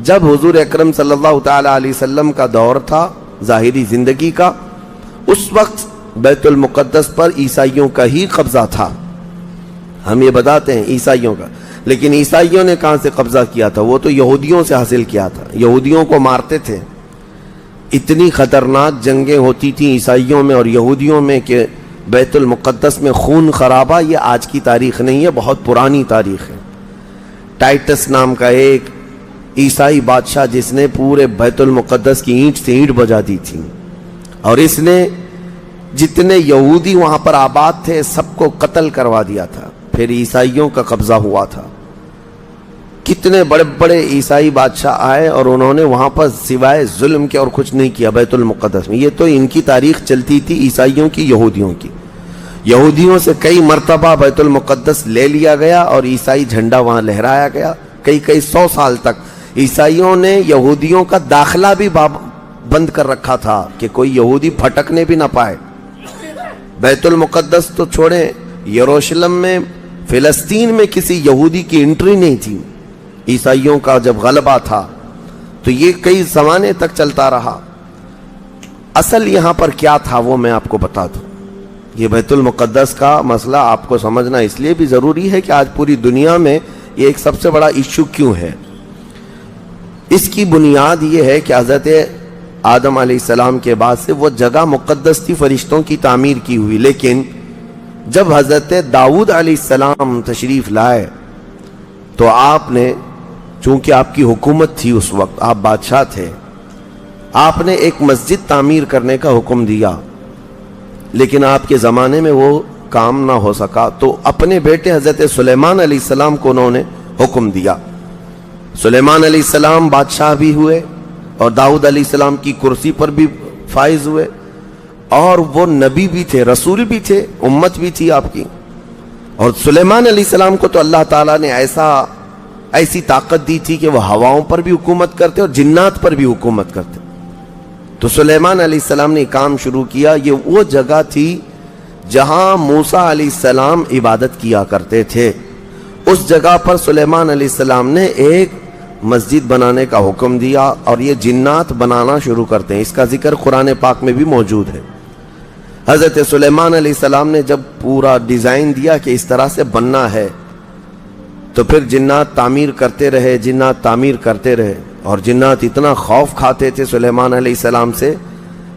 جب حضور اکرم صلی اللہ تعالی علیہ وسلم کا دور تھا ظاہری زندگی کا، اس وقت بیت المقدس پر عیسائیوں کا ہی قبضہ تھا. ہم یہ بتاتے ہیں عیسائیوں کا، لیکن عیسائیوں نے کہاں سے قبضہ کیا تھا؟ وہ تو یہودیوں سے حاصل کیا تھا. یہودیوں کو مارتے تھے. اتنی خطرناک جنگیں ہوتی تھیں عیسائیوں میں اور یہودیوں میں کہ بیت المقدس میں خون خرابہ یہ آج کی تاریخ نہیں ہے، بہت پرانی تاریخ ہے. ٹائٹس نام کا ایک عیسائی بادشاہ جس نے پورے بیت المقدس کی اینٹ سے اینٹ بجا دی تھی، اور اس نے جتنے یہودی وہاں پر آباد تھے سب کو قتل کروا دیا تھا. پھر عیسائیوں کا قبضہ ہوا تھا. کتنے بڑے بڑے عیسائی بادشاہ آئے اور انہوں نے وہاں پر سوائے ظلم کے اور کچھ نہیں کیا بیت المقدس میں. یہ تو ان کی تاریخ چلتی تھی عیسائیوں کی، یہودیوں کی. یہودیوں سے کئی مرتبہ بیت المقدس لے لیا گیا اور عیسائی جھنڈا وہاں لہرایا گیا. کئی 100 سال تک عیسائیوں نے یہودیوں کا داخلہ بھی بند کر رکھا تھا کہ کوئی یہودی پھٹکنے بھی نہ پائے. بیت المقدس تو چھوڑیں، یروشلم میں فلسطین میں کسی یہودی کی انٹری نہیں تھی. عیسائیوں کا جب غلبہ تھا تو یہ کئی زمانے تک چلتا رہا. اصل یہاں پر کیا تھا وہ میں آپ کو بتا دوں. یہ بیت المقدس کا مسئلہ آپ کو سمجھنا اس لیے بھی ضروری ہے کہ آج پوری دنیا میں یہ ایک سب سے بڑا ایشو کیوں ہے. اس کی بنیاد یہ ہے کہ حضرت آدم علیہ السلام کے بعد سے وہ جگہ مقدس تھی، فرشتوں کی تعمیر کی ہوئی. لیکن جب حضرت داؤد علیہ السلام تشریف لائے تو آپ نے، چونکہ آپ کی حکومت تھی اس وقت، آپ بادشاہ تھے، آپ نے ایک مسجد تعمیر کرنے کا حکم دیا. لیکن آپ کے زمانے میں وہ کام نہ ہو سکا تو اپنے بیٹے حضرت سلیمان علیہ السلام کو انہوں نے حکم دیا. سلیمان علیہ السلام بادشاہ بھی ہوئے اور داؤد علیہ السلام کی کرسی پر بھی فائز ہوئے، اور وہ نبی بھی تھے، رسول بھی تھے، امت بھی تھی آپ کی. اور سلیمان علیہ السلام کو تو اللہ تعالیٰ نے ایسی طاقت دی تھی کہ وہ ہواؤں پر بھی حکومت کرتے اور جنات پر بھی حکومت کرتے. تو سلیمان علیہ السلام نے کام شروع کیا. یہ وہ جگہ تھی جہاں موسیٰ علیہ السلام عبادت کیا کرتے تھے. اس جگہ پر سلیمان علیہ السلام نے ایک مسجد بنانے کا حکم دیا اور یہ جنات بنانا شروع کرتے ہیں. اس کا ذکر قرآن پاک میں بھی موجود ہے. حضرت سلیمان علیہ السلام نے جب پورا ڈیزائن دیا کہ اس طرح سے بننا ہے تو پھر جنات تعمیر کرتے رہے اور جنات اتنا خوف کھاتے تھے سلیمان علیہ السلام سے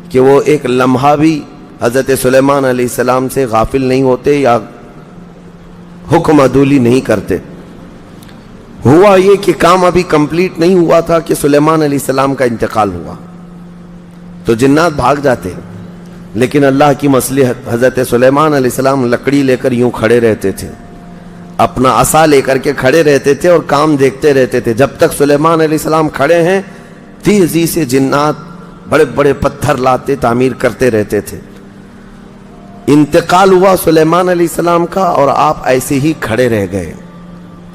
کہ وہ ایک لمحہ بھی حضرت سلیمان علیہ السلام سے غافل نہیں ہوتے یا حکم عدولی نہیں کرتے. ہوا یہ کہ کام ابھی کمپلیٹ نہیں ہوا تھا کہ سلیمان علیہ السلام کا انتقال ہوا تو جنات بھاگ جاتے. لیکن اللہ کی مصلحت، حضرت سلیمان علیہ السلام لکڑی لے کر یوں کھڑے رہتے تھے، اپنا عصا لے کر کے کھڑے رہتے تھے اور کام دیکھتے رہتے تھے. جب تک سلیمان علیہ السلام کھڑے ہیں تیزی سے جنات بڑے بڑے پتھر لاتے تعمیر کرتے رہتے تھے. انتقال ہوا سلیمان علیہ السلام کا اور آپ ایسے ہی کھڑے رہ گئے.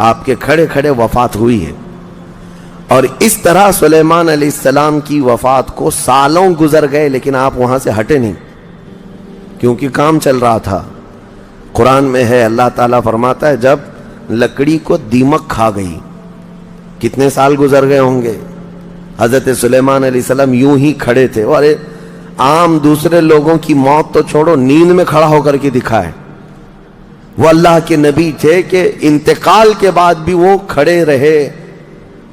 آپ کے کھڑے کھڑے وفات ہوئی ہے. اور اس طرح سلیمان علیہ السلام کی وفات کو سالوں گزر گئے لیکن آپ وہاں سے ہٹے نہیں کیونکہ کام چل رہا تھا. قرآن میں ہے، اللہ تعالیٰ فرماتا ہے جب لکڑی کو دیمک کھا گئی، کتنے سال گزر گئے ہوں گے. حضرت سلیمان علیہ السلام یوں ہی کھڑے تھے. ارے عام دوسرے لوگوں کی موت تو چھوڑو، نیند میں کھڑا ہو کر کے دکھائے. وہ اللہ کے نبی تھے کہ انتقال کے بعد بھی وہ کھڑے رہے.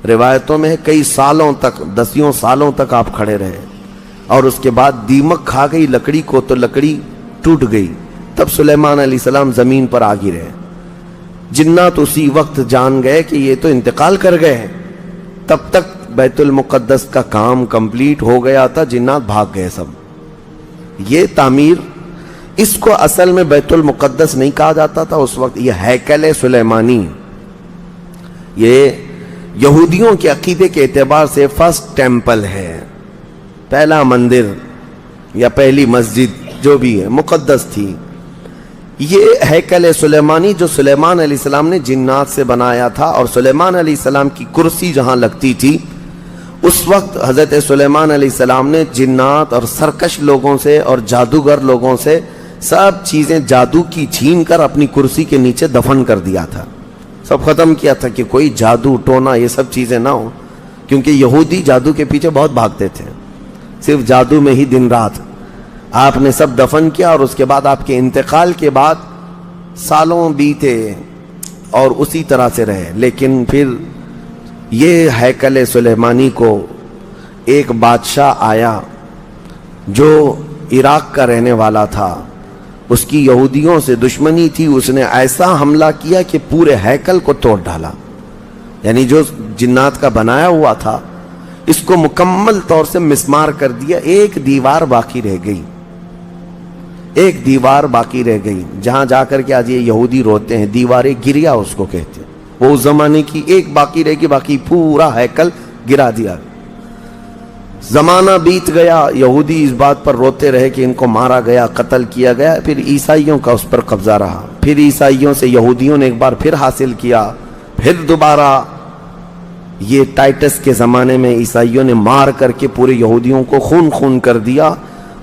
روایتوں میں کئی سالوں تک، 10 سالوں تک آپ کھڑے رہے. اور اس کے بعد دیمک کھا گئی لکڑی کو تو لکڑی ٹوٹ گئی. تب سلیمان علیہ السلام زمین پر آ گرے. جنات اسی وقت جان گئے کہ یہ تو انتقال کر گئے ہیں. تب تک بیت المقدس کا کام کمپلیٹ ہو گیا تھا، جنات بھاگ گئے سب. یہ تعمیر، اس کو اصل میں بیت المقدس نہیں کہا جاتا تھا اس وقت، یہ ہیکل سلیمانی. یہ یہودیوں کے عقیدے کے اعتبار سے فرسٹ ٹیمپل ہے، پہلا مندر یا پہلی مسجد جو بھی ہے مقدس تھی. یہ ہیکل سلیمانی جو سلیمان علیہ السلام نے جنات سے بنایا تھا، اور سلیمان علیہ السلام کی کرسی جہاں لگتی تھی اس وقت حضرت سلیمان علیہ السلام نے جنات اور سرکش لوگوں سے اور جادوگر لوگوں سے سب چیزیں جادو کی چھین کر اپنی کرسی کے نیچے دفن کر دیا تھا. سب ختم کیا تھا کہ کوئی جادو ٹونا یہ سب چیزیں نہ ہو، کیونکہ یہودی جادو کے پیچھے بہت بھاگتے تھے، صرف جادو میں ہی دن رات۔ آپ نے سب دفن کیا اور اس کے بعد آپ کے انتقال کے بعد سالوں بیتے اور اسی طرح سے رہے۔ لیکن پھر یہ ہیکل سلیمانی کو ایک بادشاہ آیا جو عراق کا رہنے والا تھا، اس کی یہودیوں سے دشمنی تھی، اس نے ایسا حملہ کیا کہ پورے ہیکل کو توڑ ڈالا، یعنی جو جنات کا بنایا ہوا تھا اس کو مکمل طور سے مسمار کر دیا۔ ایک دیوار باقی رہ گئی، ایک دیوار باقی رہ گئی، جہاں جا کر کے آج یہ یہودی روتے ہیں، دیوار گریا اس کو کہتے ہیں۔ وہ اس زمانے کی ایک باقی رہ گئی، باقی پورا ہیکل گرا دیا۔ زمانہ بیت گیا، یہودی اس بات پر روتے رہے کہ ان کو مارا گیا، قتل کیا گیا۔ پھر عیسائیوں کا اس پر قبضہ رہا، پھر عیسائیوں سے یہودیوں نے ایک بار پھر حاصل کیا، پھر دوبارہ یہ ٹائٹس کے زمانے میں عیسائیوں نے مار کر کے پورے یہودیوں کو خون خون کر دیا۔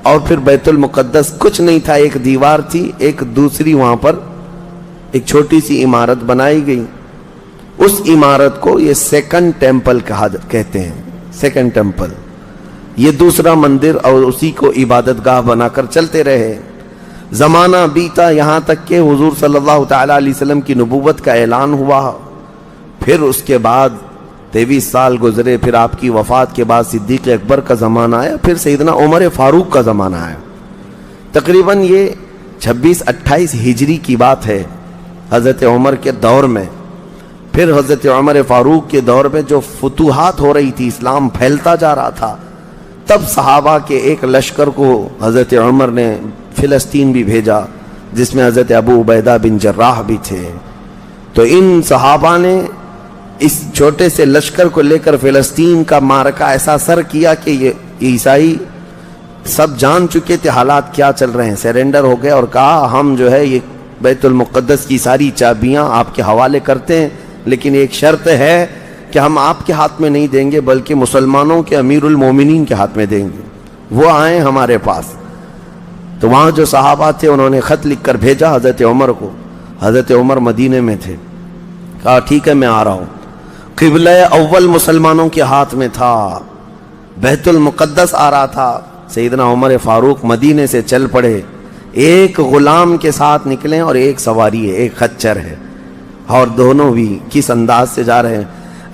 اور پھر بیت المقدس کچھ نہیں تھا، ایک دیوار تھی، ایک دوسری وہاں پر ایک چھوٹی سی عمارت بنائی گئی۔ اس عمارت کو یہ سیکنڈ ٹیمپل کہتے ہیں، سیکنڈ ٹیمپل، یہ دوسرا مندر، اور اسی کو عبادت گاہ بنا کر چلتے رہے۔ زمانہ بیتا، یہاں تک کہ حضور صلی اللہ تعالی علیہ وسلم کی نبوت کا اعلان ہوا۔ پھر اس کے بعد 23 سال گزرے، پھر آپ کی وفات کے بعد صدیق اکبر کا زمانہ آیا، پھر سیدنا عمر فاروق کا زمانہ آیا۔ تقریباً یہ 26-28 ہجری کی بات ہے، حضرت عمر کے دور میں۔ پھر حضرت عمر فاروق کے دور میں جو فتوحات ہو رہی تھی، اسلام پھیلتا جا رہا تھا، تب صحابہ کے ایک لشکر کو حضرت عمر نے فلسطین بھی بھیجا، جس میں حضرت ابو عبیدہ بن جراح بھی تھے۔ تو ان صحابہ نے اس چھوٹے سے لشکر کو لے کر فلسطین کا معرکہ ایسا سر کیا کہ یہ عیسائی سب جان چکے تھے حالات کیا چل رہے ہیں، سیرنڈر ہو گئے اور کہا ہم جو ہے یہ بیت المقدس کی ساری چابیاں آپ کے حوالے کرتے ہیں، لیکن ایک شرط ہے کہ ہم آپ کے ہاتھ میں نہیں دیں گے بلکہ مسلمانوں کے امیر المومنین کے ہاتھ میں دیں گے، وہ آئیں ہمارے پاس۔ تو وہاں جو صحابہ تھے انہوں نے خط لکھ کر بھیجا حضرت عمر کو۔ حضرت عمر مدینے میں تھے، کہا ٹھیک ہے میں آ رہا ہوں۔ قبلہ اول مسلمانوں کے ہاتھ میں تھا، بیت المقدس آ رہا تھا۔ سیدنا عمر فاروق مدینے سے چل پڑے، ایک غلام کے ساتھ نکلے اور ایک سواری ہے، ایک خچر ہے، اور دونوں بھی کس انداز سے جا رہے ہیں،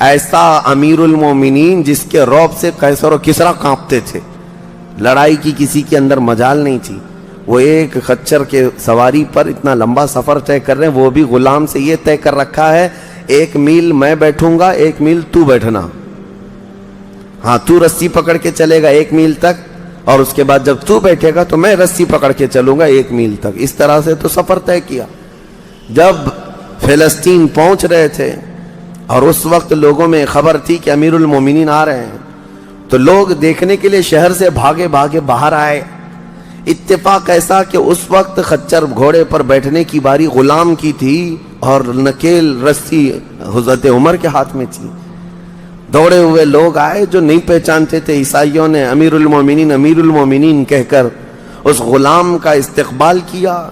ایسا امیر المومنین جس کے رعب سے قیصر و کسریٰ کانپتے تھے، لڑائی کی کسی کے اندر مجال نہیں تھی۔ وہ ایک خچر کے سواری پر اتنا لمبا سفر طے کر رہے ہیں، وہ بھی غلام سے یہ طے کر رکھا ہے 1 میل میں بیٹھوں گا، 1 میل تو بیٹھنا، ہاں تو رسی پکڑ کے چلے گا 1 میل تک، اور اس کے بعد جب تو بیٹھے گا تو میں رسی پکڑ کے چلوں گا 1 میل تک۔ اس طرح سے تو سفر طے کیا۔ جب فلسطین پہنچ رہے تھے اور اس وقت لوگوں میں خبر تھی کہ امیر المومنین آ رہے ہیں، تو لوگ دیکھنے کے لیے شہر سے بھاگے بھاگے باہر آئے۔ اتفاق ایسا کہ اس وقت خچر گھوڑے پر بیٹھنے کی باری غلام کی تھی اور نکیل رسی حضرت عمر کے ہاتھ میں تھی۔ دوڑے ہوئے لوگ آئے جو نہیں پہچانتے تھے، عیسائیوں نے امیر المومنین کہہ کر اس غلام کا استقبال کیا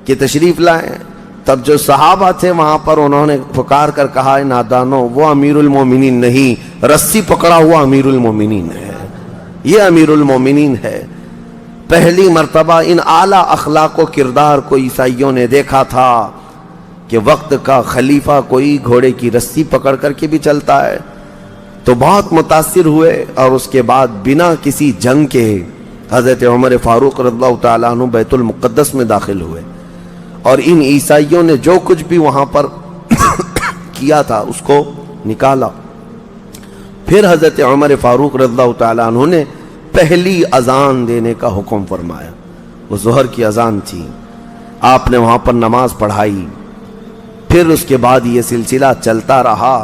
کہ تشریف لائیں۔ تب جو صحابہ تھے وہاں پر انہوں نے پکار کر کہا نادانو، وہ امیر المومنین نہیں، رسی پکڑا ہوا امیر المومنین ہے، یہ امیر المومنین ہے۔ پہلی مرتبہ ان اعلیٰ اخلاق و کردار کو عیسائیوں نے دیکھا تھا کہ وقت کا خلیفہ کوئی گھوڑے کی رسی پکڑ کر کے بھی چلتا ہے، تو بہت متاثر ہوئے، اور اس کے بعد بنا کسی جنگ کے حضرت عمر فاروق رضی اللہ تعالیٰ عنہ بیت المقدس میں داخل ہوئے، اور ان عیسائیوں نے جو کچھ بھی وہاں پر کیا تھا اس کو نکالا۔ پھر حضرت عمر فاروق رضی اللہ تعالیٰ عنہ نے پہلی اذان دینے کا حکم فرمایا، وہ ظہر کی اذان تھی، آپ نے وہاں پر نماز پڑھائی۔ پھر اس کے بعد یہ سلسلہ چلتا رہا۔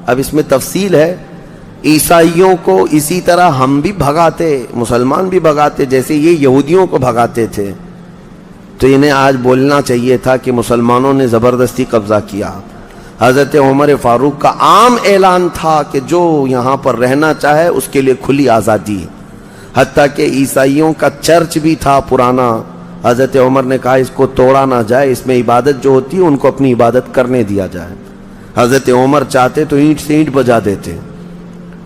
اب اس میں تفصیل ہے، عیسائیوں کو اسی طرح ہم بھی بھگاتے، مسلمان بھی بھگاتے، جیسے یہ یہودیوں کو بھگاتے تھے، تو انہیں آج بولنا چاہیے تھا کہ مسلمانوں نے زبردستی قبضہ کیا۔ حضرت عمر فاروق کا عام اعلان تھا کہ جو یہاں پر رہنا چاہے اس کے لیے کھلی آزادی، حتیٰ کہ عیسائیوں کا چرچ بھی تھا پرانا، حضرت عمر نے کہا اس کو توڑا نہ جائے، اس میں عبادت جو ہوتی ہے ان کو اپنی عبادت کرنے دیا جائے۔ حضرت عمر چاہتے تو اینٹ سے اینٹ بجا دیتے،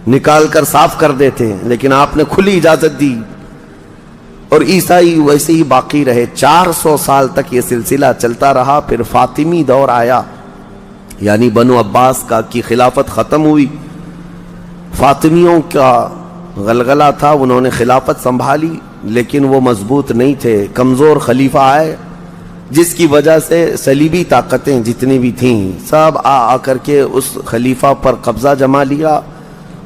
نکال کر صاف کر دیتے، لیکن آپ نے کھلی اجازت دی، اور عیسائی ویسے ہی باقی رہے۔ 400 سال تک یہ سلسلہ چلتا رہا۔ پھر فاطمی دور آیا، یعنی بنو عباس کی خلافت ختم ہوئی۔ فاطمیوں کا غلغلہ تھا، انہوں نے خلافت سنبھالی، لیکن وہ مضبوط نہیں تھے، کمزور خلیفہ آئے، جس کی وجہ سے صلیبی طاقتیں جتنی بھی تھیں سب آ کر کے اس خلیفہ پر قبضہ جما لیا،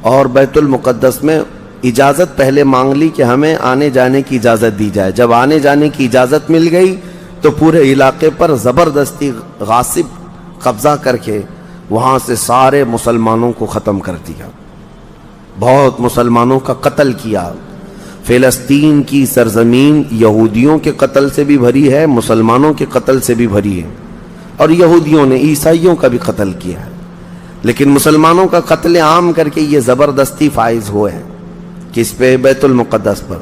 اور بیت المقدس میں اجازت پہلے مانگ لی کہ ہمیں آنے جانے کی اجازت دی جائے۔ جب آنے جانے کی اجازت مل گئی تو پورے علاقے پر زبردستی غاصب قبضہ کر کے وہاں سے سارے مسلمانوں کو ختم کر دیا، بہت مسلمانوں کا قتل کیا۔ فلسطین کی سرزمین یہودیوں کے قتل سے بھی بھری ہے، مسلمانوں کے قتل سے بھی بھری ہے، اور یہودیوں نے عیسائیوں کا بھی قتل کیا ہے، لیکن مسلمانوں کا قتل عام کر کے یہ زبردستی فائز ہوئے ہیں کس پہ؟ بیت المقدس پر۔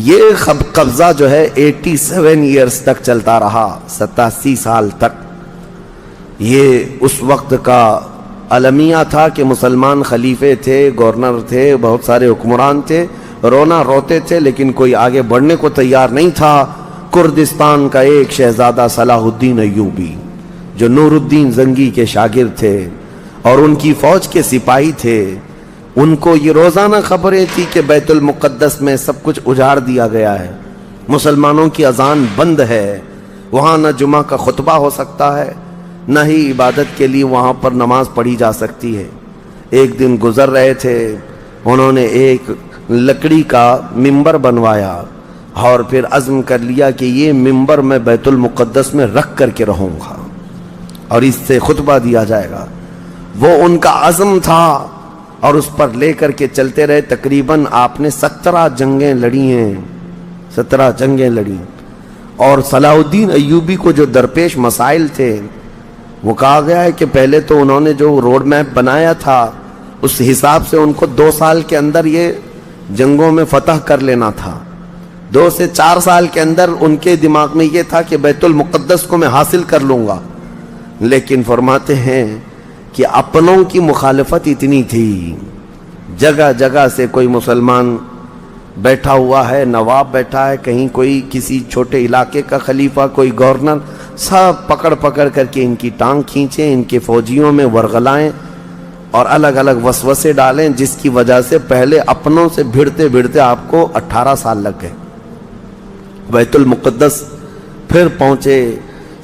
یہ قبضہ جو ہے 87 ایئرز تک چلتا رہا، 87 سال تک۔ یہ اس وقت کا المیہ تھا کہ مسلمان خلیفے تھے، گورنر تھے، بہت سارے حکمران تھے، رونا روتے تھے، لیکن کوئی آگے بڑھنے کو تیار نہیں تھا۔ کردستان کا ایک شہزادہ صلاح الدین ایوبی، جو نور الدین زنگی کے شاگرد تھے اور ان کی فوج کے سپاہی تھے، ان کو یہ روزانہ خبریں تھی کہ بیت المقدس میں سب کچھ اجاڑ دیا گیا ہے، مسلمانوں کی اذان بند ہے، وہاں نہ جمعہ کا خطبہ ہو سکتا ہے، نہ ہی عبادت کے لیے وہاں پر نماز پڑھی جا سکتی ہے۔ ایک دن گزر رہے تھے، انہوں نے ایک لکڑی کا ممبر بنوایا اور پھر عزم کر لیا کہ یہ ممبر میں بیت المقدس میں رکھ کر کے رہوں گا اور اس سے خطبہ دیا جائے گا۔ وہ ان کا عزم تھا اور اس پر لے کر کے چلتے رہے۔ تقریباً آپ نے 17 جنگیں لڑی ہیں، 17 جنگیں لڑی، اور صلاح الدین ایوبی کو جو درپیش مسائل تھے وہ کہا گیا ہے کہ پہلے تو انہوں نے جو روڈ میپ بنایا تھا اس حساب سے ان کو 2 سال کے اندر یہ جنگوں میں فتح کر لینا تھا۔ 2 سے 4 سال کے اندر ان کے دماغ میں یہ تھا کہ بیت المقدس کو میں حاصل کر لوں گا، لیکن فرماتے ہیں کہ اپنوں کی مخالفت اتنی تھی، جگہ جگہ سے کوئی مسلمان بیٹھا ہوا ہے، نواب بیٹھا ہے، کہیں کوئی کسی چھوٹے علاقے کا خلیفہ، کوئی گورنر، سب پکڑ پکڑ کر کے ان کی ٹانگ کھینچیں، ان کے فوجیوں میں ورغلائیں اور الگ الگ وسوسے ڈالیں، جس کی وجہ سے پہلے اپنوں سے بھیڑتے بھیڑتے آپ کو 18 سال لگ گئے۔ بیت المقدس پھر پہنچے،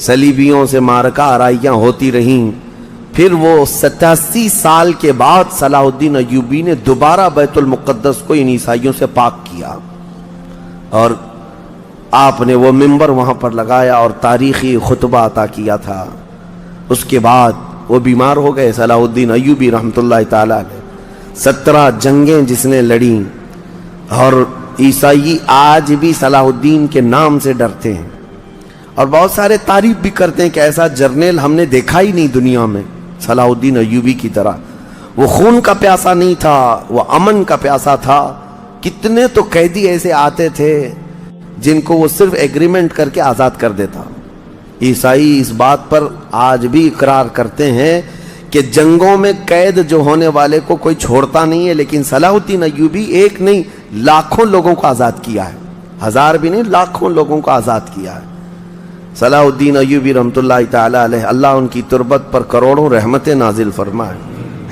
صلیبیوں سے معرکہ آرائیاں ہوتی رہیں، پھر وہ 87 سال کے بعد صلاح الدین ایوبی نے دوبارہ بیت المقدس کو ان عیسائیوں سے پاک کیا، اور آپ نے وہ ممبر وہاں پر لگایا اور تاریخی خطبہ عطا کیا تھا۔ اس کے بعد وہ بیمار ہو گئے صلاح الدین ایوبی رحمۃ اللہ تعالی علیہ۔ 17 جنگیں جس نے لڑیں، اور عیسائی آج بھی صلاح الدین کے نام سے ڈرتے ہیں، اور بہت سارے تعریف بھی کرتے ہیں کہ ایسا جرنیل ہم نے دیکھا ہی نہیں دنیا میں صلاح الدین ایوبی کی طرح۔ وہ خون کا پیاسا نہیں تھا، وہ امن کا پیاسا تھا۔ کتنے تو قیدی ایسے آتے تھے جن کو وہ صرف ایگریمنٹ کر کے آزاد کر دیتا۔ عیسائی اس بات پر آج بھی اقرار کرتے ہیں کہ جنگوں میں قید جو ہونے والے کو کوئی چھوڑتا نہیں ہے، لیکن صلاح الدین ایوبی ایک نہیں لاکھوں لوگوں کو آزاد کیا ہے، 1000 بھی نہیں، لاکھوں لوگوں کو آزاد کیا ہے صلاح الدین ایوبی رحمۃ اللہ تعالی علیہ۔ اللہ ان کی تربت پر کروڑوں رحمتیں نازل فرمائے۔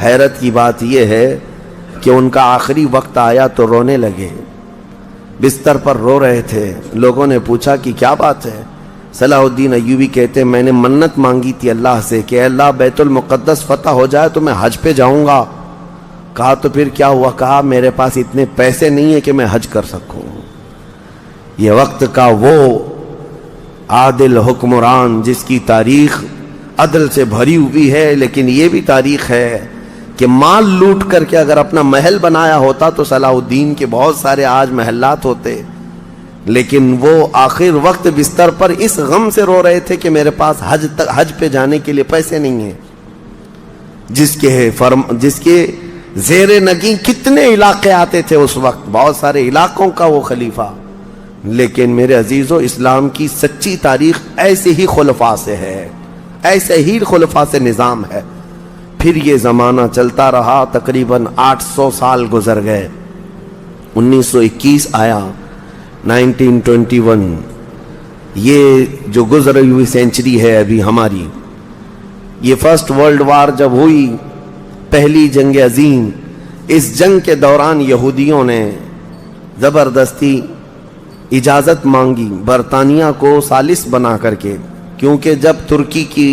حیرت کی بات یہ ہے کہ ان کا آخری وقت آیا تو رونے لگے، بستر پر رو رہے تھے۔ لوگوں نے پوچھا کہ کیا بات ہے؟ صلاح الدین ایوبی کہتے میں نے منت مانگی تھی اللہ سے کہ اے اللہ بیت المقدس فتح ہو جائے تو میں حج پہ جاؤں گا۔ کہا تو پھر کیا ہوا؟ کہا میرے پاس اتنے پیسے نہیں ہیں کہ میں حج کر سکوں۔ یہ وقت کا وہ عادل حکمران جس کی تاریخ عدل سے بھری ہوئی ہے، لیکن یہ بھی تاریخ ہے کہ مال لوٹ کر کے اگر اپنا محل بنایا ہوتا تو صلاح الدین کے بہت سارے آج محلات ہوتے، لیکن وہ آخر وقت بستر پر اس غم سے رو رہے تھے کہ میرے پاس حج پہ جانے کے لیے پیسے نہیں ہیں۔ جس کے زیر نگیں کتنے علاقے آتے تھے اس وقت، بہت سارے علاقوں کا وہ خلیفہ۔ لیکن میرے عزیزو، اسلام کی سچی تاریخ ایسے ہی خلفاء سے ہے، ایسے ہی خلفاء سے نظام ہے۔ پھر یہ زمانہ چلتا رہا، تقریباً 800 سال گزر گئے، 1921 آیا، 1921، یہ جو گزری ہوئی سینچری ہے ابھی ہماری، یہ فرسٹ ورلڈ وار جب ہوئی، پہلی جنگ عظیم، اس جنگ کے دوران یہودیوں نے زبردستی اجازت مانگی برطانیہ کو ثالث بنا کر کے، کیونکہ جب ترکی کی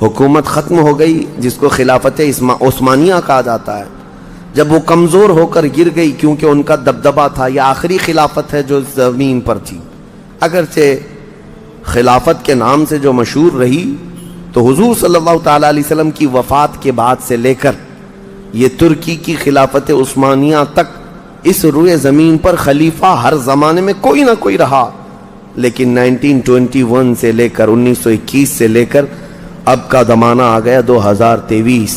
حکومت ختم ہو گئی، جس کو خلافت عثمانیہ کہا جاتا ہے، جب وہ کمزور ہو کر گر گئی، کیونکہ ان کا دبدبہ تھا، یہ آخری خلافت ہے جو زمین پر تھی، اگرچہ خلافت کے نام سے جو مشہور رہی، تو حضور صلی اللہ تعالیٰ علیہ وسلم کی وفات کے بعد سے لے کر یہ ترکی کی خلافت عثمانیہ تک اس روئے زمین پر خلیفہ ہر زمانے میں کوئی نہ کوئی رہا، لیکن 1921 سے لے کر 1921 سے لے کر اب کا زمانہ آ گیا 2023،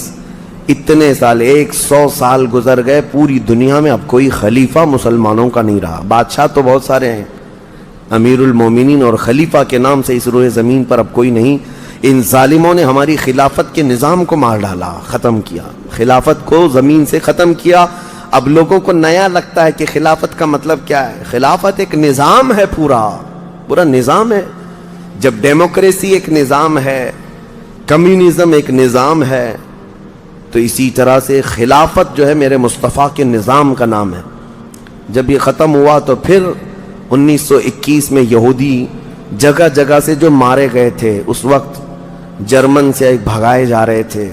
اتنے سال، 100 سال گزر گئے، پوری دنیا میں اب کوئی خلیفہ مسلمانوں کا نہیں رہا۔ بادشاہ تو بہت سارے ہیں، امیر المومنین اور خلیفہ کے نام سے اس روئے زمین پر اب کوئی نہیں۔ ان ظالموں نے ہماری خلافت کے نظام کو مار ڈالا، ختم کیا، خلافت کو زمین سے ختم کیا۔ اب لوگوں کو نیا لگتا ہے کہ خلافت کا مطلب کیا ہے۔ خلافت ایک نظام ہے، پورا نظام ہے۔ جب ڈیموکریسی ایک نظام ہے، کمیونزم ایک نظام ہے، تو اسی طرح سے خلافت جو ہے میرے مصطفیٰ کے نظام کا نام ہے۔ جب یہ ختم ہوا تو پھر 1921 میں یہودی جگہ جگہ سے جو مارے گئے تھے، اس وقت جرمن سے بھگائے جا رہے تھے،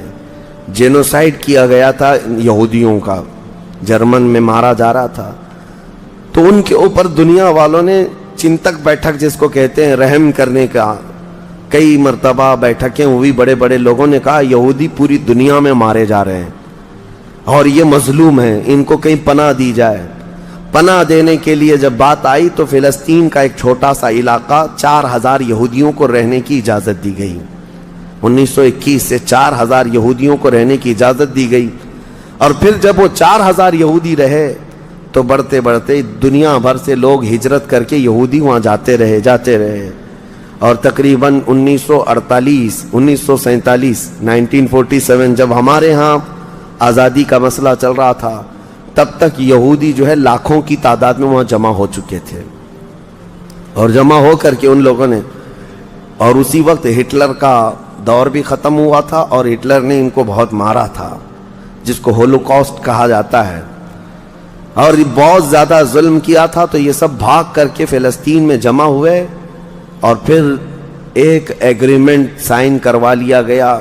جینوسائیڈ کیا گیا تھا یہودیوں کا، جرمن میں مارا جا رہا تھا، تو ان کے اوپر دنیا والوں نے چنتک بیٹھک جس کو کہتے ہیں رحم کرنے کا، کئی مرتبہ بیٹھکیں ہوئی، بڑے بڑے لوگوں نے کہا یہودی پوری دنیا میں مارے جا رہے ہیں اور یہ مظلوم ہیں، ان کو کہیں پناہ دی جائے۔ پناہ دینے کے لیے جب بات آئی تو فلسطین کا ایک چھوٹا سا علاقہ 4000 یہودیوں کو رہنے کی اجازت دی گئی۔ 1921 سے 4000 یہودیوں کو رہنے کی اجازت دی گئی، اور پھر جب وہ 4000 یہودی رہے تو بڑھتے بڑھتے دنیا بھر سے لوگ ہجرت کر کے یہودی وہاں جاتے رہے، اور تقریباً 1948 1947 1947 جب ہمارے ہاں آزادی کا مسئلہ چل رہا تھا، تب تک یہودی جو ہے لاکھوں کی تعداد میں وہاں جمع ہو چکے تھے، اور جمع ہو کر کے ان لوگوں نے، اور اسی وقت ہٹلر کا دور بھی ختم ہوا تھا، اور ہٹلر نے ان کو بہت مارا تھا، جس کو ہولوکاسٹ کہا جاتا ہے، اور بہت زیادہ ظلم کیا تھا۔ تو یہ سب بھاگ کر کے فلسطین میں جمع ہوئے، اور پھر ایک ایگریمنٹ سائن کروا لیا گیا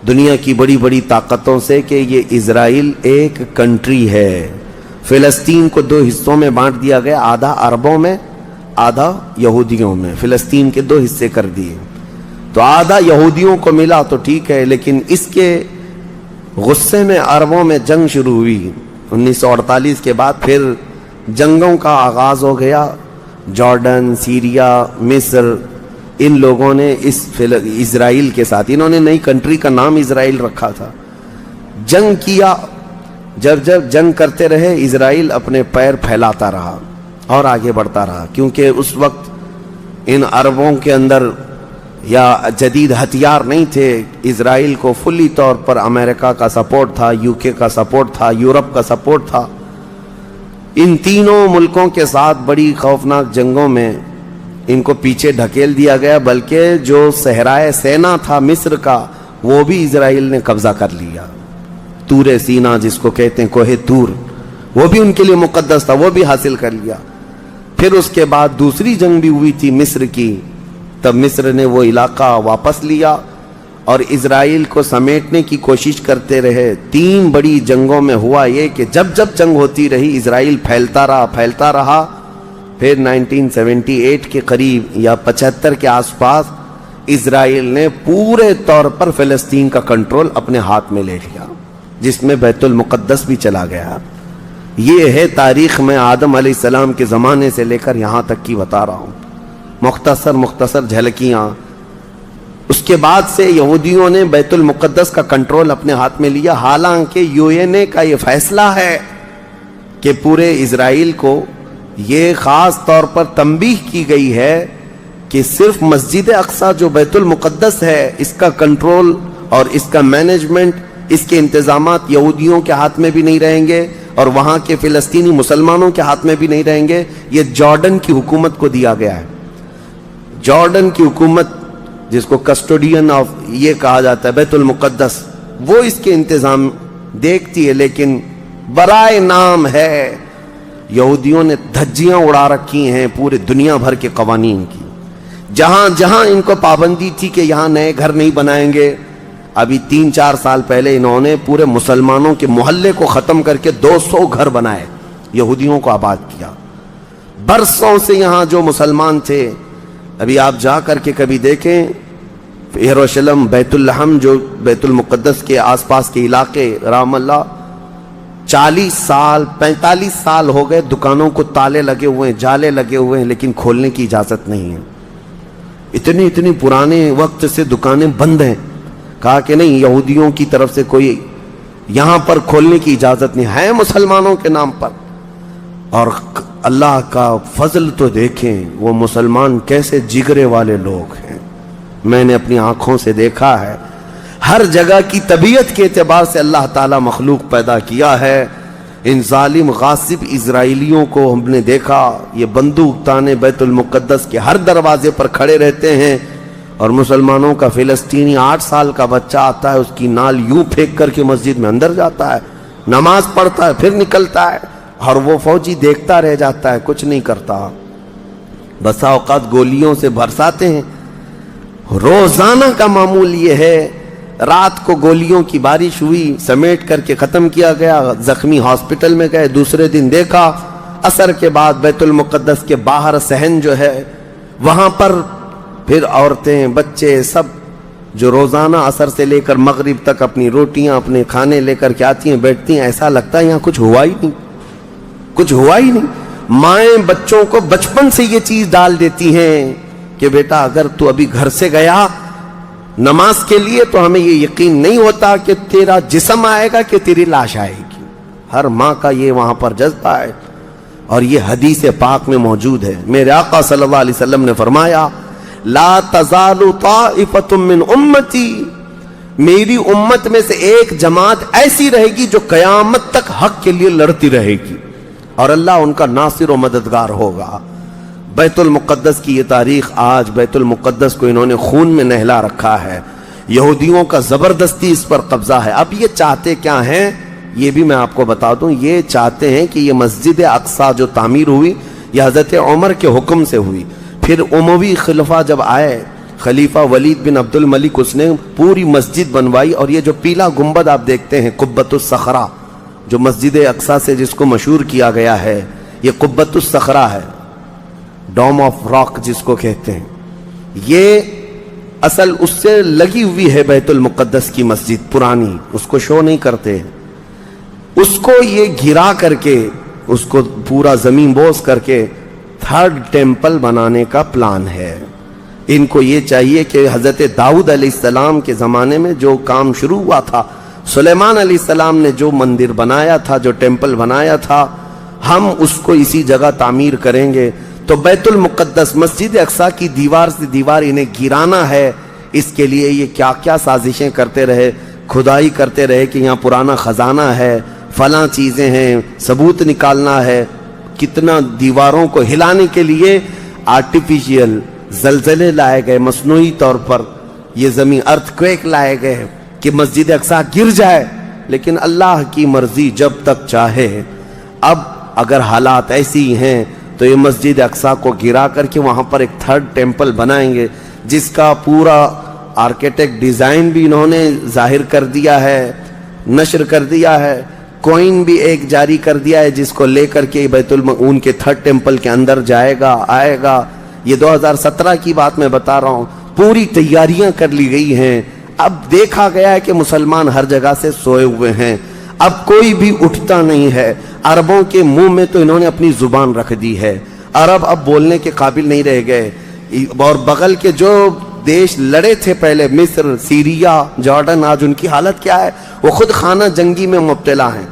دنیا کی بڑی بڑی طاقتوں سے کہ یہ اسرائیل ایک کنٹری ہے۔ فلسطین کو 2 حصوں میں بانٹ دیا گیا، آدھا عربوں میں، آدھا یہودیوں میں، فلسطین کے 2 حصے کر دیے، تو آدھا یہودیوں کو ملا تو ٹھیک ہے، لیکن اس کے غصے میں عربوں میں جنگ شروع ہوئی۔ 1948 کے بعد پھر جنگوں کا آغاز ہو گیا، جارڈن، سیریا، مصر، ان لوگوں نے اسرائیل کے ساتھ، انہوں نے نئی کنٹری کا نام اسرائیل رکھا تھا، جنگ کیا۔ جب جنگ کرتے رہے، اسرائیل اپنے پیر پھیلاتا رہا اور آگے بڑھتا رہا، کیونکہ اس وقت ان عربوں کے اندر یا جدید ہتھیار نہیں تھے۔ اسرائیل کو فلی طور پر امریکہ کا سپورٹ تھا، UK کا سپورٹ تھا، یورپ کا سپورٹ تھا۔ ان تینوں ملکوں کے ساتھ بڑی خوفناک جنگوں میں ان کو پیچھے ڈھکیل دیا گیا، بلکہ جو صحرائے سینا تھا مصر کا، وہ بھی اسرائیل نے قبضہ کر لیا۔ تور سینا جس کو کہتے ہیں، کوہ تور، وہ بھی ان کے لیے مقدس تھا، وہ بھی حاصل کر لیا۔ پھر اس کے بعد دوسری جنگ بھی ہوئی تھی مصر کی، تب مصر نے وہ علاقہ واپس لیا اور اسرائیل کو سمیٹنے کی کوشش کرتے رہے۔ 3 بڑی جنگوں میں ہوا یہ کہ جب جنگ ہوتی رہی، اسرائیل پھیلتا رہا۔ پھر 1978 کے قریب یا 75 کے آس پاس اسرائیل نے پورے طور پر فلسطین کا کنٹرول اپنے ہاتھ میں لے لیا، جس میں بیت المقدس بھی چلا گیا۔ یہ ہے تاریخ میں آدم علیہ السلام کے زمانے سے لے کر یہاں تک کی بتا رہا ہوں، مختصر جھلکیاں۔ اس کے بعد سے یہودیوں نے بیت المقدس کا کنٹرول اپنے ہاتھ میں لیا، حالانکہ UN کا یہ فیصلہ ہے کہ پورے اسرائیل کو یہ خاص طور پر تنبیہ کی گئی ہے کہ صرف مسجد اقصی جو بیت المقدس ہے، اس کا کنٹرول اور اس کا مینجمنٹ اس کے انتظامات یہودیوں کے ہاتھ میں بھی نہیں رہیں گے اور وہاں کے فلسطینی مسلمانوں کے ہاتھ میں بھی نہیں رہیں گے. یہ جارڈن کی حکومت کو دیا گیا ہے. جارڈن کی حکومت جس کو کسٹوڈین آف یہ کہا جاتا ہے بیت المقدس، وہ اس کے انتظام دیکھتی ہے، لیکن برائے نام ہے یہودیوں نے دھجیاں اڑا رکھی ہیں پورے دنیا بھر کے قوانین کی. جہاں جہاں ان کو پابندی تھی کہ یہاں نئے گھر نہیں بنائیں گے، ابھی 3-4 سال پہلے انہوں نے پورے مسلمانوں کے محلے کو ختم کر کے 200 گھر بنائے، یہودیوں کو آباد کیا. برسوں سے یہاں جو مسلمان تھے، ابھی آپ جا کر کے کبھی دیکھیں یروشلم، بیت اللحم جو بیت المقدس کے آس پاس کے علاقے، رام اللہ 40 سال 45 سال ہو گئے دکانوں کو تالے لگے ہوئے ہیں، جالے لگے ہوئے ہیں، لیکن کھولنے کی اجازت نہیں ہے. اتنی پرانے وقت سے دکانیں بند ہیں. کہا کہ نہیں، یہودیوں کی طرف سے کوئی یہاں پر کھولنے کی اجازت نہیں ہے، مسلمانوں کے نام پر. اور اللہ کا فضل تو دیکھیں، وہ مسلمان کیسے جگرے والے لوگ ہیں. میں نے اپنی آنکھوں سے دیکھا ہے. ہر جگہ کی طبیعت کے اعتبار سے اللہ تعالیٰ مخلوق پیدا کیا ہے. ان ظالم غاصب اسرائیلیوں کو ہم نے دیکھا، یہ بندوق تانے بیت المقدس کے ہر دروازے پر کھڑے رہتے ہیں، اور مسلمانوں کا فلسطینی 8 سال کا بچہ آتا ہے، اس کی نال یوں پھینک کر کے مسجد میں اندر جاتا ہے، نماز پڑھتا ہے، پھر نکلتا ہے، اور وہ فوجی دیکھتا رہ جاتا ہے، کچھ نہیں کرتا. بسا اوقات گولیوں سے برساتے ہیں. روزانہ کا معمول یہ ہے. رات کو گولیوں کی بارش ہوئی، سمیٹ کر کے ختم کیا گیا، زخمی ہاسپٹل میں گئے. دوسرے دن دیکھا عصر کے بعد بیت المقدس کے باہر صحن جو ہے وہاں پر پھر عورتیں، بچے، سب جو روزانہ عصر سے لے کر مغرب تک اپنی روٹیاں، اپنے کھانے لے کر کے آتی ہیں، بیٹھتی ہیں. ایسا لگتا ہے یہاں کچھ ہوا ہی نہیں، کچھ ہوا ہی نہیں. مائیں بچوں کو بچپن سے یہ چیز ڈال دیتی ہیں کہ بیٹا اگر تو ابھی گھر سے گیا نماز کے لیے تو ہمیں یہ یقین نہیں ہوتا کہ تیرا جسم آئے گا کہ تیری لاش آئے گی. ہر ماں کا یہ وہاں پر جذبہ ہے، اور یہ حدیث پاک میں موجود ہے. میرے آقا صلی اللہ علیہ وسلم نے فرمایا، لا تزال طائفۃ من امتی، میری امت میں سے ایک جماعت ایسی رہے گی جو قیامت تک حق کے لیے لڑتی رہے گی، اور اللہ ان کا ناصر و مددگار ہوگا. بیت المقدس کی یہ تاریخ، آج بیت المقدس کو انہوں نے خون میں نہلا رکھا ہے. یہودیوں کا زبردستی اس پر قبضہ ہے. اب یہ چاہتے کیا ہیں یہ بھی میں آپ کو بتا دوں. یہ چاہتے ہیں کہ یہ مسجد اقصی جو تعمیر ہوئی یہ حضرت عمر کے حکم سے ہوئی. پھر اموی خلفہ جب آئے، خلیفہ ولید بن عبد الملک، اس نے پوری مسجد بنوائی. اور یہ جو پیلا گنبد آپ دیکھتے ہیں، قبۃ الصخرہ، جو مسجد اقصی سے جس کو مشہور کیا گیا ہے، یہ قبۃ الصخرہ ہے، ڈوم آف راک جس کو کہتے ہیں. یہ اصل اس سے لگی ہوئی ہے بیت المقدس کی مسجد پرانی، اس کو شو نہیں کرتے. اس کو یہ گھرا کر کے، اس کو پورا زمین بوس کر کے 3rd ٹیمپل بنانے کا پلان ہے. ان کو یہ چاہیے کہ حضرت داؤد علیہ السلام کے زمانے میں جو کام شروع ہوا تھا، سلیمان علیہ السلام نے جو مندر بنایا تھا، جو ٹیمپل بنایا تھا، ہم اس کو اسی جگہ تعمیر کریں گے. تو بیت المقدس مسجد اقصی کی دیوار سے دیوار انہیں گرانا ہے. اس کے لیے یہ کیا کیا سازشیں کرتے رہے، کھدائی کرتے رہے کہ یہاں پرانا خزانہ ہے، فلاں چیزیں ہیں، ثبوت نکالنا ہے. کتنا دیواروں کو ہلانے کے لیے آرٹیفیشیل زلزلے لائے گئے، مصنوعی طور پر یہ زمین ارتھ کویک لائے گئے کہ مسجد اقصی گر جائے. لیکن اللہ کی مرضی جب تک چاہے. اب اگر حالات ایسی ہیں تو یہ مسجد اقصی کو گرا کر کے وہاں پر ایک 3rd ٹیمپل بنائیں گے، جس کا پورا آرکیٹیکٹ ڈیزائن بھی انہوں نے ظاہر کر دیا ہے، نشر کر دیا ہے. کوئن بھی ایک جاری کر دیا ہے جس کو لے کر کے ان کے 3rd ٹیمپل کے اندر جائے گا، آئے گا. یہ 2017 کی بات میں بتا رہا ہوں. پوری تیاریاں کر لی گئی ہیں. اب دیکھا گیا ہے کہ مسلمان ہر جگہ سے سوئے ہوئے ہیں، اب کوئی بھی اٹھتا نہیں ہے. عربوں کے منہ میں تو انہوں نے اپنی زبان رکھ دی ہے. عرب اب بولنے کے قابل نہیں رہ گئے. اور بغل کے جو دیش لڑے تھے پہلے، مصر، سیریا، جارڈن، آج ان کی حالت کیا ہے؟ وہ خود خانہ جنگی میں مبتلا ہیں،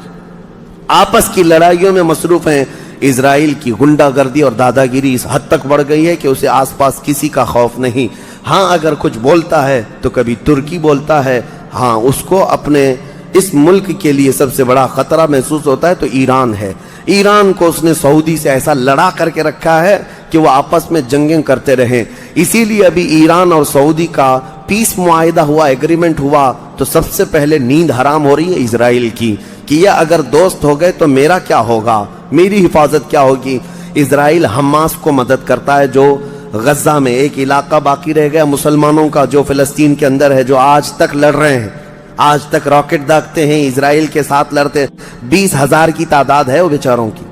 آپس کی لڑائیوں میں مصروف ہیں. اسرائیل کی غنڈہ گردی اور دادا گیری اس حد تک بڑھ گئی ہے کہ اسے آس پاس کسی کا خوف نہیں. ہاں اگر کچھ بولتا ہے تو کبھی ترکی بولتا ہے، ہاں اس کو اپنے اس ملک کے لیے سب سے بڑا خطرہ محسوس ہوتا ہے تو ایران ہے. ایران کو اس نے سعودی سے ایسا لڑا کر کے رکھا ہے کہ وہ آپس میں جنگیں کرتے رہیں. اسی لیے ابھی ایران اور سعودی کا پیس معاہدہ ہوا, ایگریمنٹ ہوا, تو سب سے پہلے نیند حرام ہو رہی ہے اسرائیل کی کہ یہ اگر دوست ہو گئے تو میرا کیا ہوگا, میری حفاظت کیا ہوگی. اسرائیل حماس کو مدد کرتا ہے, جو غزہ میں ایک علاقہ باقی رہ گیا مسلمانوں کا جو فلسطین کے اندر ہے, جو آج تک لڑ رہے ہیں, آج تک راکٹ داغتے ہیں, اسرائیل کے ساتھ لڑتے ہیں. 20,000 کی تعداد ہے وہ بیچاروں کی,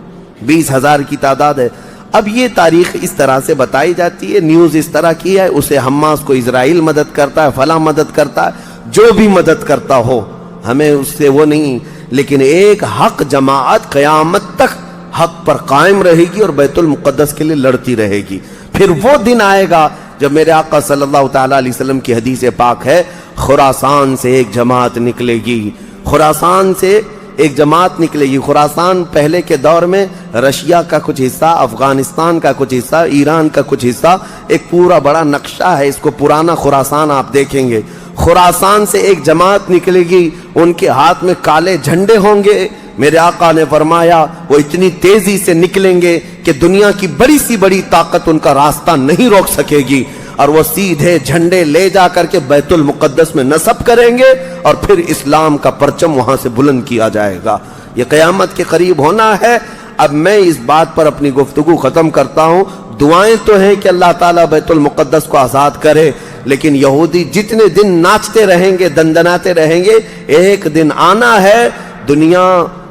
20,000 کی تعداد ہے. اب یہ تاریخ اس طرح سے بتائی جاتی ہے, نیوز اس طرح کی ہے, اسے حماس کو اسرائیل مدد کرتا ہے, فلاں مدد کرتا ہے, جو بھی مدد کرتا ہو ہمیں اس سے وہ نہیں. لیکن ایک حق جماعت قیامت تک حق پر قائم رہے گی اور بیت المقدس کے لیے لڑتی رہے گی. پھر وہ دن آئے گا جب میرے آقا صلی اللہ تعالیٰ علیہ وسلم کی حدیث پاک ہے, خراسان سے ایک جماعت نکلے گی, خراسان سے ایک جماعت نکلے گی. خراسان پہلے کے دور میں رشیا کا کچھ حصہ, افغانستان کا کچھ حصہ, ایران کا کچھ حصہ, ایک پورا بڑا نقشہ ہے, اس کو پرانا خراسان آپ دیکھیں گے. خراسان سے ایک جماعت نکلے گی, ان کے ہاتھ میں کالے جھنڈے ہوں گے. میرے آقا نے فرمایا وہ اتنی تیزی سے نکلیں گے کہ دنیا کی بڑی سی بڑی طاقت ان کا راستہ نہیں روک سکے گی, اور وہ سیدھے جھنڈے لے جا کر کے بیت المقدس میں نصب کریں گے, اور پھر اسلام کا پرچم وہاں سے بلند کیا جائے گا. یہ قیامت کے قریب ہونا ہے. اب میں اس بات پر اپنی گفتگو ختم کرتا ہوں. دعائیں تو ہیں کہ اللہ تعالیٰ بیت المقدس کو آزاد کرے, لیکن یہودی جتنے دن ناچتے رہیں گے, دندناتے رہیں گے, ایک دن آنا ہے دنیا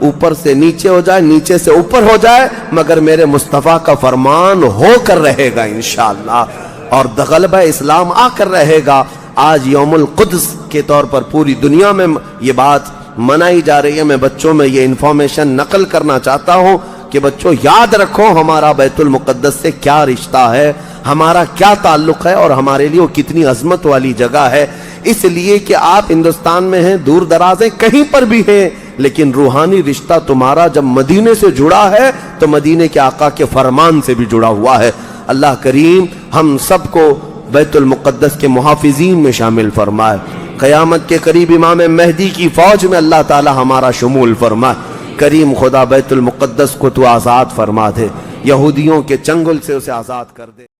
اوپر سے نیچے ہو جائے, نیچے سے اوپر ہو جائے, مگر میرے مصطفیٰ کا فرمان ہو کر رہے گا انشاءاللہ, اور غلبہ اسلام آ کر رہے گا. آج یوم القدس کے طور پر پوری دنیا میں یہ بات منائی جا رہی ہے. میں بچوں میں یہ انفارمیشن نقل کرنا چاہتا ہوں کہ بچوں یاد رکھو ہمارا بیت المقدس سے کیا رشتہ ہے, ہمارا کیا تعلق ہے, اور ہمارے لیے وہ کتنی عظمت والی جگہ ہے. اس لیے کہ آپ ہندوستان میں ہیں, دور دراز ہیں, کہیں پر بھی ہیں, لیکن روحانی رشتہ تمہارا جب مدینے سے جڑا ہے تو مدینے کے آقا کے فرمان سے بھی جڑا ہوا ہے. اللہ کریم ہم سب کو بیت المقدس کے محافظین میں شامل فرمائے. قیامت کے قریب امام مہدی کی فوج میں اللہ تعالی ہمارا شمول فرمائے. کریم خدا بیت المقدس کو تو آزاد فرما دے, یہودیوں کے چنگل سے اسے آزاد کر دے.